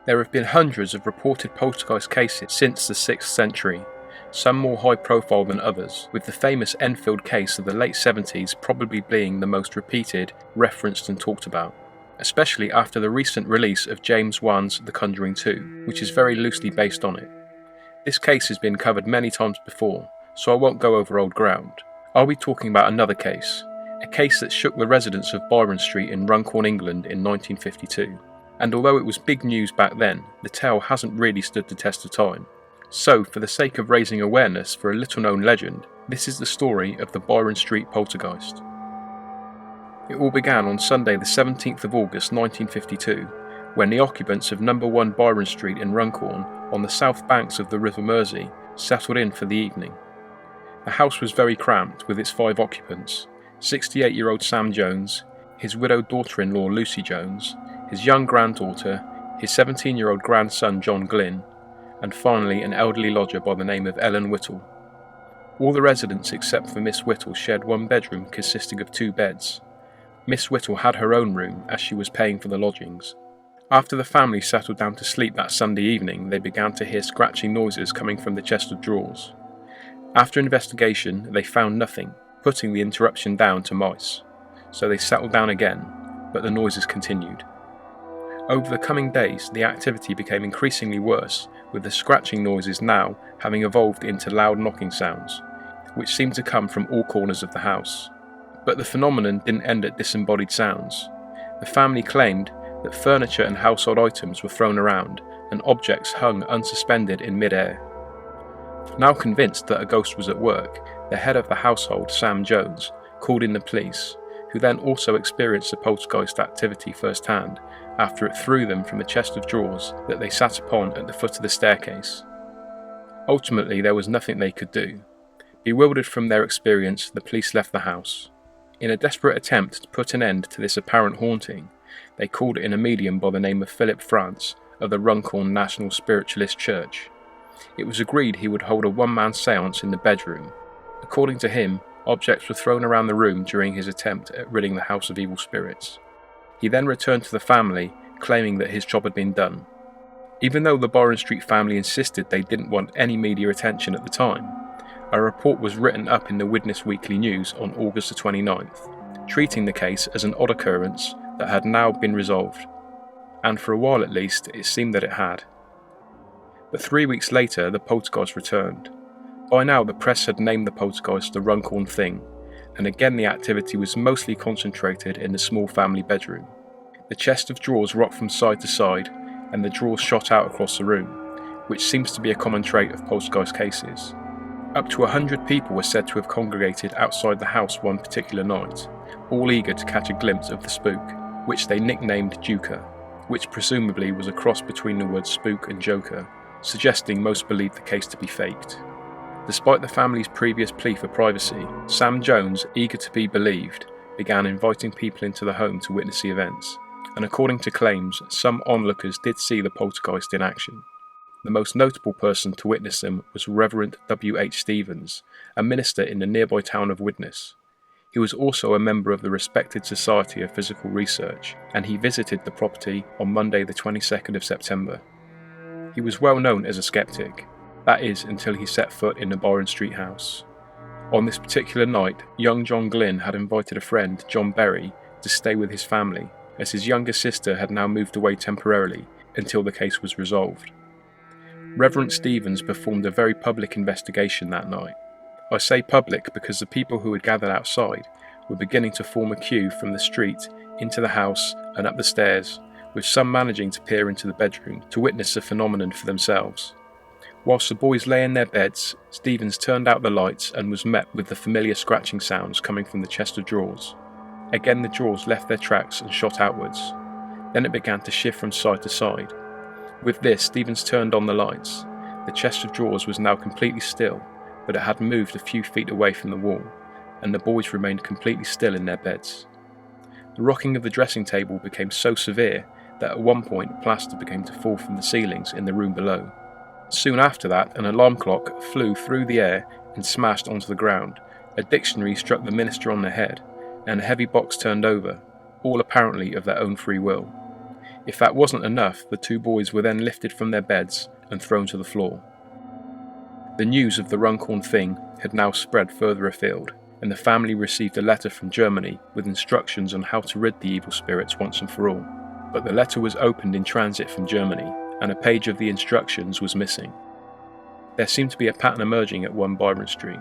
There have been hundreds of reported poltergeist cases since the 6th century, some more high profile than others, with the famous Enfield case of the late 70s probably being the most repeated, referenced and talked about, especially after the recent release of James Wan's The Conjuring 2, which is very loosely based on it. This case has been covered many times before, so I won't go over old ground. I'll be talking about another case, a case that shook the residents of Byron Street in Runcorn, England in 1952. And although it was big news back then, the tale hasn't really stood the test of time. So, for the sake of raising awareness for a little-known legend, this is the story of the Byron Street Poltergeist. It all began on Sunday the 17th of August 1952, when the occupants of No. 1 Byron Street in Runcorn, on the south banks of the River Mersey, settled in for the evening. The house was very cramped with its 5 occupants, 68-year-old Sam Jones, his widowed daughter-in-law Lucy Jones, his young granddaughter, his 17-year-old grandson John Glynn, and finally an elderly lodger by the name of Ellen Whittle. All the residents except for Miss Whittle shared one bedroom consisting of 2 beds. Miss Whittle had her own room as she was paying for the lodgings. After the family settled down to sleep that Sunday evening, they began to hear scratching noises coming from the chest of drawers. After investigation, they found nothing, putting the interruption down to mice. So they settled down again, but the noises continued. Over the coming days, the activity became increasingly worse, with the scratching noises now having evolved into loud knocking sounds, which seemed to come from all corners of the house. But the phenomenon didn't end at disembodied sounds. The family claimed that furniture and household items were thrown around and objects hung unsuspended in mid-air. Now convinced that a ghost was at work, the head of the household, Sam Jones, called in the police, who then also experienced the poltergeist activity firsthand after it threw them from the chest of drawers that they sat upon at the foot of the staircase. Ultimately, there was nothing they could do. Bewildered from their experience, the police left the house. In a desperate attempt to put an end to this apparent haunting, they called in a medium by the name of Philip France of the Runcorn National Spiritualist Church. It was agreed he would hold a one-man seance in the bedroom. According to him, objects were thrown around the room during his attempt at ridding the house of evil spirits. He then returned to the family, claiming that his job had been done. Even though the Byron Street family insisted they didn't want any media attention at the time, a report was written up in the Witness Weekly News on August the 29th, treating the case as an odd occurrence that had now been resolved. And for a while at least, it seemed that it had. But 3 weeks later, the poltergeist returned. By now, the press had named the poltergeist the Runcorn Thing, and again the activity was mostly concentrated in the small family bedroom. The chest of drawers rocked from side to side, and the drawers shot out across the room, which seems to be a common trait of poltergeist cases. Up to 100 people were said to have congregated outside the house one particular night, all eager to catch a glimpse of the spook, which they nicknamed Duker, which presumably was a cross between the words spook and joker, suggesting most believed the case to be faked. Despite the family's previous plea for privacy, Sam Jones, eager to be believed, began inviting people into the home to witness the events, and according to claims, some onlookers did see the poltergeist in action. The most notable person to witness them was Reverend W.H. Stevens, a minister in the nearby town of Widnes. He was also a member of the respected Society of Physical Research, and he visited the property on Monday the 22nd of September. He was well known as a skeptic. That is, until he set foot in the Byron Street house. On this particular night, young John Glynn had invited a friend, John Berry, to stay with his family, as his younger sister had now moved away temporarily until the case was resolved. Reverend Stevens performed a very public investigation that night. I say public because the people who had gathered outside were beginning to form a queue from the street into the house and up the stairs, with some managing to peer into the bedroom to witness the phenomenon for themselves. Whilst the boys lay in their beds, Stevens turned out the lights and was met with the familiar scratching sounds coming from the chest of drawers. Again the drawers left their tracks and shot outwards. Then it began to shift from side to side. With this, Stevens turned on the lights. The chest of drawers was now completely still, but it had moved a few feet away from the wall, and the boys remained completely still in their beds. The rocking of the dressing table became so severe that at one point plaster began to fall from the ceilings in the room below. Soon after that, an alarm clock flew through the air and smashed onto the ground. A dictionary struck the minister on the head, and a heavy box turned over, all apparently of their own free will. If that wasn't enough, the two boys were then lifted from their beds and thrown to the floor. The news of the Runcorn thing had now spread further afield, and the family received a letter from Germany with instructions on how to rid the evil spirits once and for all. But the letter was opened in transit from Germany, and a page of the instructions was missing. There seemed to be a pattern emerging at 1 Byron Street.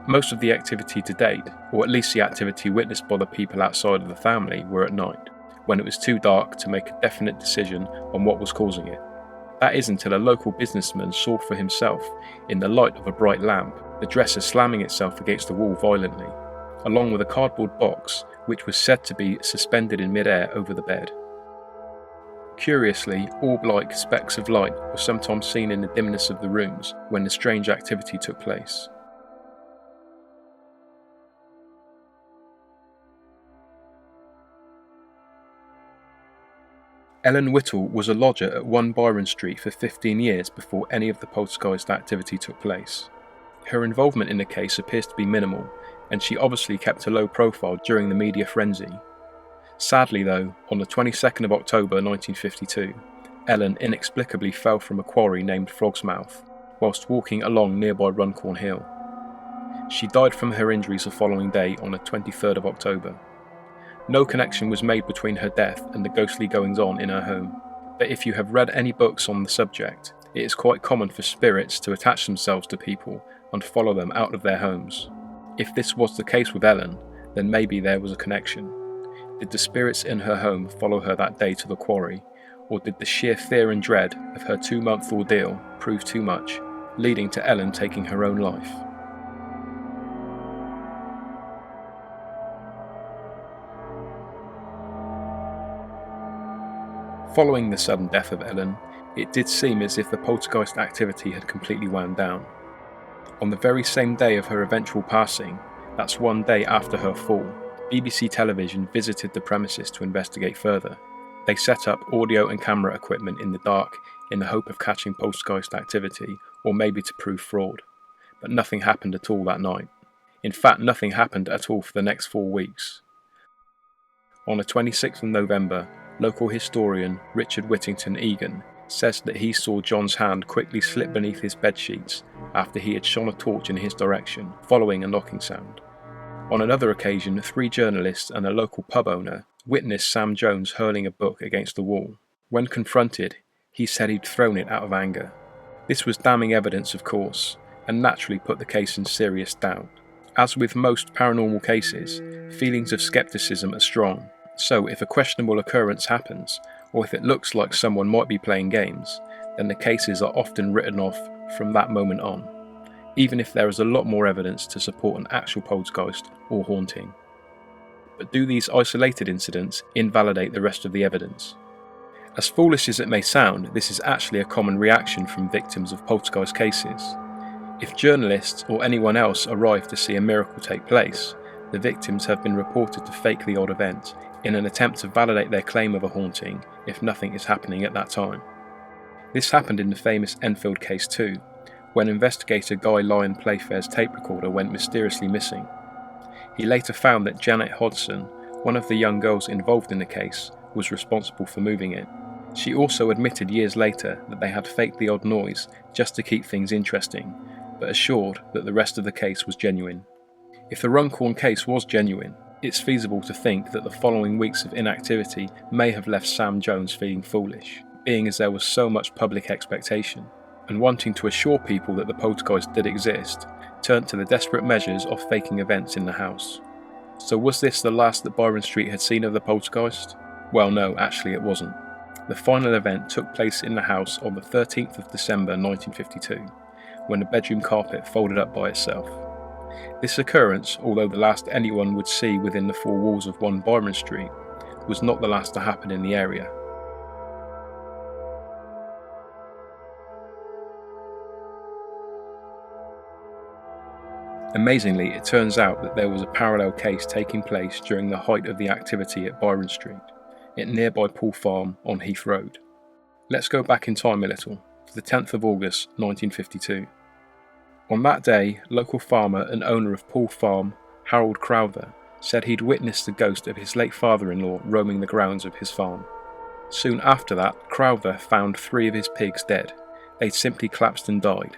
Most of the activity to date, or at least the activity witnessed by the people outside of the family, were at night, when it was too dark to make a definite decision on what was causing it. That is until a local businessman saw for himself, in the light of a bright lamp, the dresser slamming itself against the wall violently, along with a cardboard box which was said to be suspended in mid-air over the bed. Curiously, orb-like specks of light were sometimes seen in the dimness of the rooms when the strange activity took place. Ellen Whittle was a lodger at 1 Byron Street for 15 years before any of the poltergeist activity took place. Her involvement in the case appears to be minimal, and she obviously kept a low profile during the media frenzy. Sadly though, on the 22nd of October 1952, Ellen inexplicably fell from a quarry named Frog's Mouth, whilst walking along nearby Runcorn Hill. She died from her injuries the following day on the 23rd of October. No connection was made between her death and the ghostly goings-on in her home, but if you have read any books on the subject, it is quite common for spirits to attach themselves to people and follow them out of their homes. If this was the case with Ellen, then maybe there was a connection. Did the spirits in her home follow her that day to the quarry, or did the sheer fear and dread of her 2-month ordeal prove too much, leading to Ellen taking her own life? Following the sudden death of Ellen, it did seem as if the poltergeist activity had completely wound down. On the very same day of her eventual passing, that's 1 day after her fall, BBC Television visited the premises to investigate further. They set up audio and camera equipment in the dark in the hope of catching poltergeist activity, or maybe to prove fraud. But nothing happened at all that night. In fact, nothing happened at all for the next 4 weeks. On the 26th of November, local historian Richard Whittington Egan says that he saw John's hand quickly slip beneath his bedsheets after he had shone a torch in his direction, following a knocking sound. On another occasion, 3 journalists and a local pub owner witnessed Sam Jones hurling a book against the wall. When confronted, he said he'd thrown it out of anger. This was damning evidence, of course, and naturally put the case in serious doubt. As with most paranormal cases, feelings of skepticism are strong. So if a questionable occurrence happens, or if it looks like someone might be playing games, then the cases are often written off from that moment on, even if there is a lot more evidence to support an actual poltergeist or haunting. But do these isolated incidents invalidate the rest of the evidence? As foolish as it may sound, this is actually a common reaction from victims of poltergeist cases. If journalists or anyone else arrive to see a miracle take place, the victims have been reported to fake the odd event in an attempt to validate their claim of a haunting if nothing is happening at that time. This happened in the famous Enfield case too, when investigator Guy Lyon Playfair's tape recorder went mysteriously missing. He later found that Janet Hodgson, one of the young girls involved in the case, was responsible for moving it. She also admitted years later that they had faked the odd noise just to keep things interesting, but assured that the rest of the case was genuine. If the Runcorn case was genuine, it's feasible to think that the following weeks of inactivity may have left Sam Jones feeling foolish, being as there was so much public expectation, and wanting to assure people that the poltergeist did exist, turned to the desperate measures of faking events in the house. So was this the last that Byron Street had seen of the poltergeist? Well no, actually it wasn't. The final event took place in the house on the 13th of December 1952, when the bedroom carpet folded up by itself. This occurrence, although the last anyone would see within the 4 walls of 1 Byron Street, was not the last to happen in the area. Amazingly, it turns out that there was a parallel case taking place during the height of the activity at Byron Street, at nearby Poole Farm on Heath Road. Let's go back in time a little, to the 10th of August 1952. On that day, local farmer and owner of Poole Farm, Harold Crowther, said he'd witnessed the ghost of his late father-in-law roaming the grounds of his farm. Soon after that, Crowther found 3 of his pigs dead. They'd simply collapsed and died,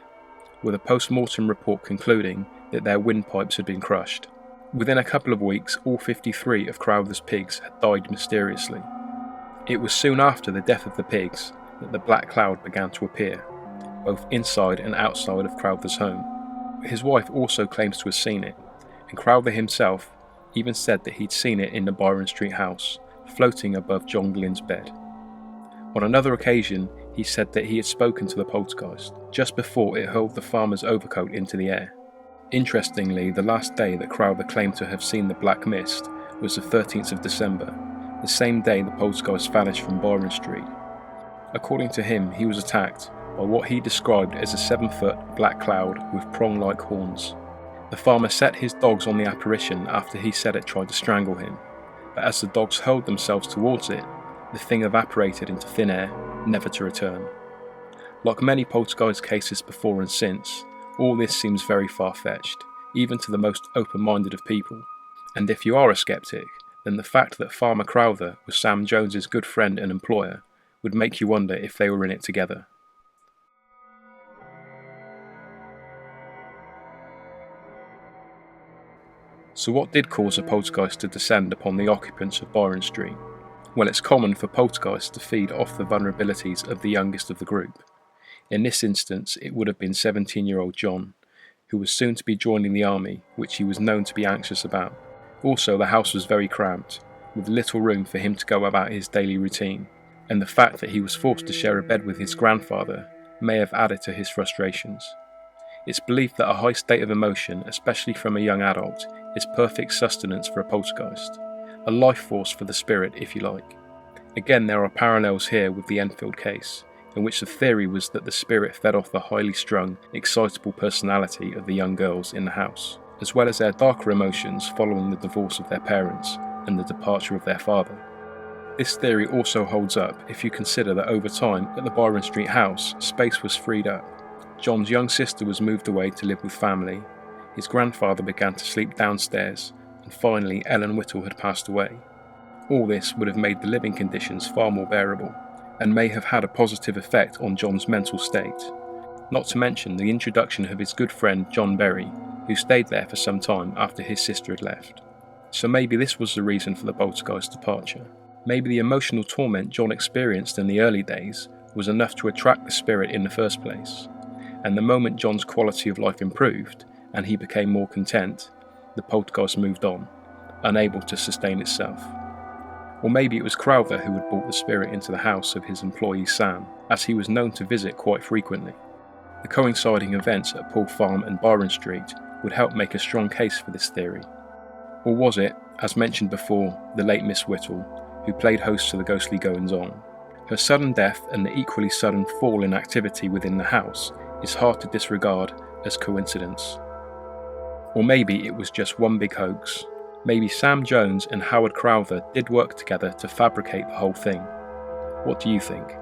with a post-mortem report concluding that their windpipes had been crushed. Within a couple of weeks, all 53 of Crowther's pigs had died mysteriously. It was soon after the death of the pigs that the black cloud began to appear, both inside and outside of Crowther's home. His wife also claims to have seen it, and Crowther himself even said that he'd seen it in the Byron Street house, floating above John Glynn's bed. On another occasion, he said that he had spoken to the poltergeist just before it hurled the farmer's overcoat into the air. Interestingly, the last day that Crowther claimed to have seen the black mist was the 13th of December, the same day the poltergeist vanished from Byron Street. According to him, he was attacked by what he described as a 7-foot black cloud with prong-like horns. The farmer set his dogs on the apparition after he said it tried to strangle him, but as the dogs hurled themselves towards it, the thing evaporated into thin air, never to return. Like many poltergeist cases before and since, all this seems very far-fetched, even to the most open-minded of people. And if you are a skeptic, then the fact that Farmer Crowther was Sam Jones's good friend and employer would make you wonder if they were in it together. So what did cause a poltergeist to descend upon the occupants of Byron Street? Well, it's common for poltergeists to feed off the vulnerabilities of the youngest of the group. In this instance, it would have been 17-year-old John, who was soon to be joining the army, which he was known to be anxious about. Also, the house was very cramped, with little room for him to go about his daily routine, and the fact that he was forced to share a bed with his grandfather may have added to his frustrations. It's believed that a high state of emotion, especially from a young adult, is perfect sustenance for a poltergeist, a life force for the spirit, if you like. Again, there are parallels here with the Enfield case, in which the theory was that the spirit fed off the highly strung, excitable personality of the young girls in the house, as well as their darker emotions following the divorce of their parents and the departure of their father. This theory also holds up if you consider that over time at the Byron Street house, space was freed up. John's young sister was moved away to live with family, his grandfather began to sleep downstairs, and finally Ellen Whittle had passed away. All this would have made the living conditions far more bearable, and may have had a positive effect on John's mental state, not to mention the introduction of his good friend John Berry, who stayed there for some time after his sister had left. So maybe this was the reason for the poltergeist's departure. Maybe the emotional torment John experienced in the early days was enough to attract the spirit in the first place, and the moment John's quality of life improved, and he became more content, the poltergeist moved on, unable to sustain itself. Or maybe it was Crowther who had brought the spirit into the house of his employee Sam, as he was known to visit quite frequently. The coinciding events at Poole Farm and Byron Street would help make a strong case for this theory. Or was it, as mentioned before, the late Miss Whittle, who played host to the ghostly goings-on? Her sudden death and the equally sudden fall in activity within the house is hard to disregard as coincidence. Or maybe it was just one big hoax. Maybe Sam Jones and Howard Crowther did work together to fabricate the whole thing. What do you think?